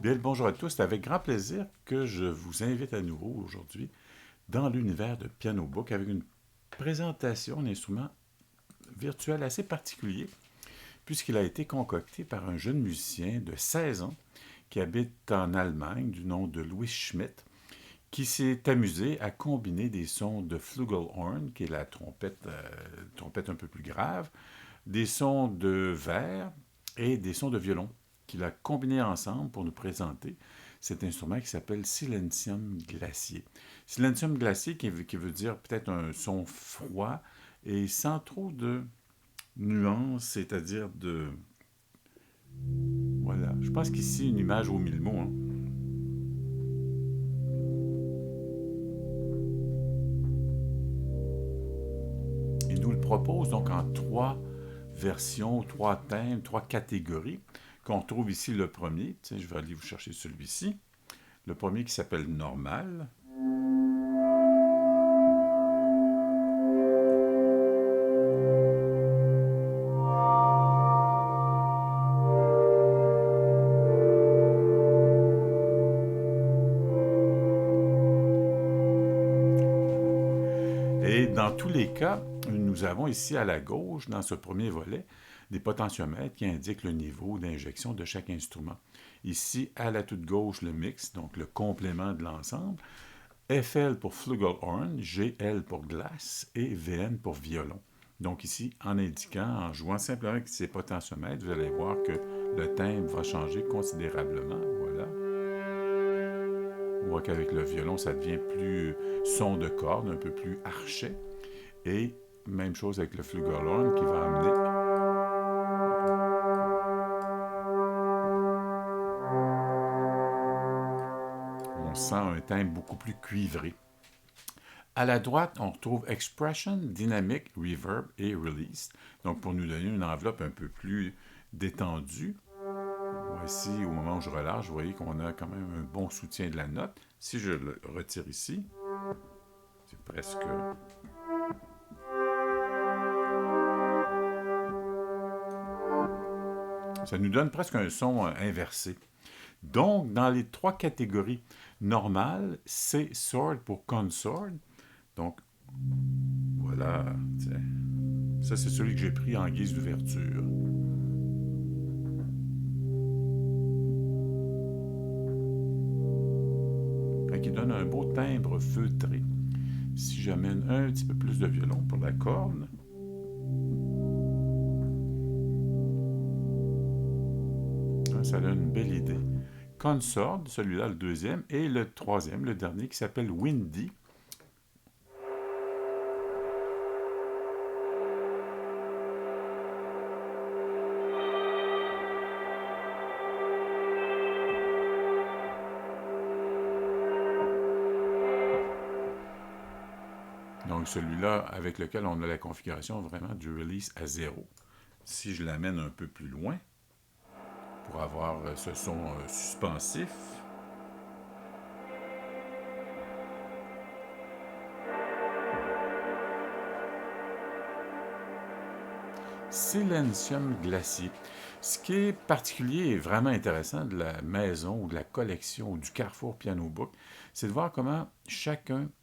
Bien, le bonjour à tous. C'est avec grand plaisir que je vous invite à nouveau aujourd'hui dans l'univers de Piano Book avec une présentation d'un instrument virtuel assez particulier puisqu'il a été concocté par un jeune musicien de 16 ans qui habite en Allemagne du nom de Louis Schmidt qui s'est amusé à combiner des sons de Flugelhorn, qui est la trompette un peu plus grave, des sons de verre et des sons de violon qu'il a combinés ensemble pour nous présenter cet instrument qui s'appelle Silentium glacier. Silentium glacier qui veut dire peut-être un son froid et sans trop de nuances, c'est-à-dire de... Voilà, je pense qu'ici, une image aux mille mots. Hein. Il nous le propose donc en trois versions, trois thèmes, trois catégories, qu'on retrouve ici le premier. Tiens, je vais aller vous chercher celui-ci. Le premier qui s'appelle Normal. Et dans tous les cas, nous avons ici à la gauche, dans ce premier volet, des potentiomètres qui indiquent le niveau d'injection de chaque instrument. Ici, à la toute gauche, le mix, donc le complément de l'ensemble. FL pour flugelhorn, GL pour glace et VN pour violon. Donc ici, en indiquant, en jouant simplement avec ces potentiomètres, vous allez voir que le timbre va changer considérablement. Voilà. On voit qu'avec le violon, ça devient plus son de corde, un peu plus archet. Et même chose avec le flugelhorn qui va amener... On sent un timbre beaucoup plus cuivré. À la droite, on retrouve Expression, Dynamic, Reverb et Release. Donc, pour nous donner une enveloppe un peu plus détendue. Voici, au moment où je relâche, vous voyez qu'on a quand même un bon soutien de la note. Si je le retire ici, c'est presque... Ça nous donne presque un son inversé. Donc, dans les trois catégories normales, C Sword pour Consort. Donc, voilà. Tiens. Ça, c'est celui que j'ai pris en guise d'ouverture. Qui donne un beau timbre feutré. Si j'amène un petit peu plus de violon pour la corne, ça donne une belle idée. Consort, celui-là le deuxième, et le troisième, le dernier, qui s'appelle Windy. Donc celui-là avec lequel on a la configuration vraiment du release à 0. Si je l'amène un peu plus loin, pour avoir ce son suspensif, Silentium glacier. Ce qui est particulier et vraiment intéressant de la maison ou de la collection ou du Carrefour Piano Book, c'est de voir comment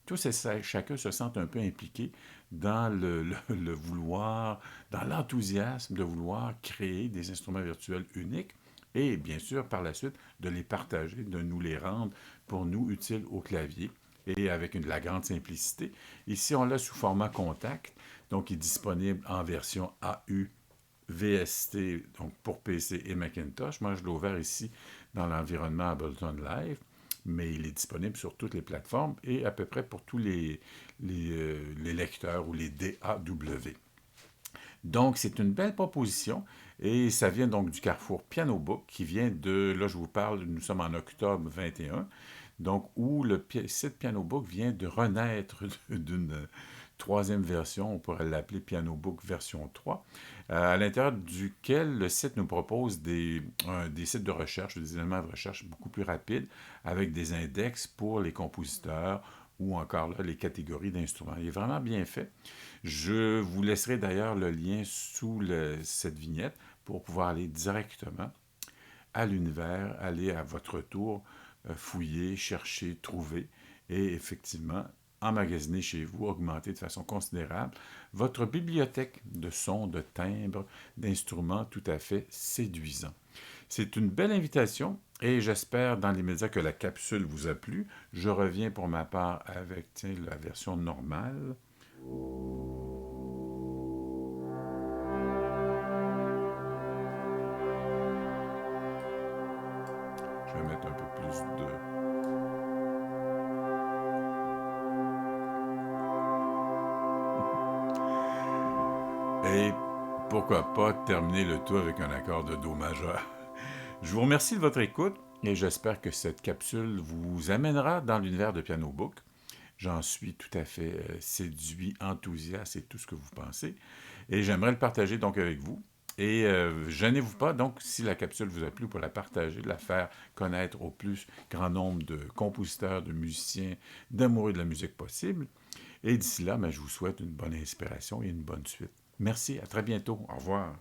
tous et chacun se sentent un peu impliqués dans le vouloir, dans l'enthousiasme de vouloir créer des instruments virtuels uniques et bien sûr par la suite de les partager, de nous les rendre pour nous utiles au clavier et avec de la grande simplicité. Ici, on l'a sous format contact, donc il est disponible en version AU VST, donc pour PC et Macintosh. Moi, je l'ai ouvert ici dans l'environnement Ableton Live, mais il est disponible sur toutes les plateformes et à peu près pour tous les lecteurs ou les DAW. Donc, c'est une belle proposition et ça vient donc du Carrefour Piano Book qui vient de, là je vous parle, nous sommes en octobre 21, donc où le site Piano Book vient de renaître d'une troisième version, on pourrait l'appeler Piano Book version 3, à l'intérieur duquel le site nous propose des sites de recherche, des éléments de recherche beaucoup plus rapides avec des index pour les compositeurs ou encore là, les catégories d'instruments. Il est vraiment bien fait. Je vous laisserai d'ailleurs le lien sous cette vignette pour pouvoir aller directement à l'univers, allez à votre tour fouiller, chercher, trouver et effectivement emmagasiner chez vous, augmenter de façon considérable votre bibliothèque de sons, de timbres, d'instruments tout à fait séduisants. C'est une belle invitation et j'espère dans l'immédiat que la capsule vous a plu. Je reviens pour ma part avec la version normale. Je vais mettre un peu plus de... Et pourquoi pas terminer le tout avec un accord de Do majeur. Je vous remercie de votre écoute et j'espère que cette capsule vous amènera dans l'univers de Piano Book. J'en suis tout à fait séduit, enthousiaste et tout ce que vous pensez. Et j'aimerais le partager donc avec vous. Et gênez-vous pas, donc, si la capsule vous a plu, pour la partager, de la faire connaître au plus grand nombre de compositeurs, de musiciens, d'amoureux de la musique possible. Et d'ici là, je vous souhaite une bonne inspiration et une bonne suite. Merci, à très bientôt. Au revoir.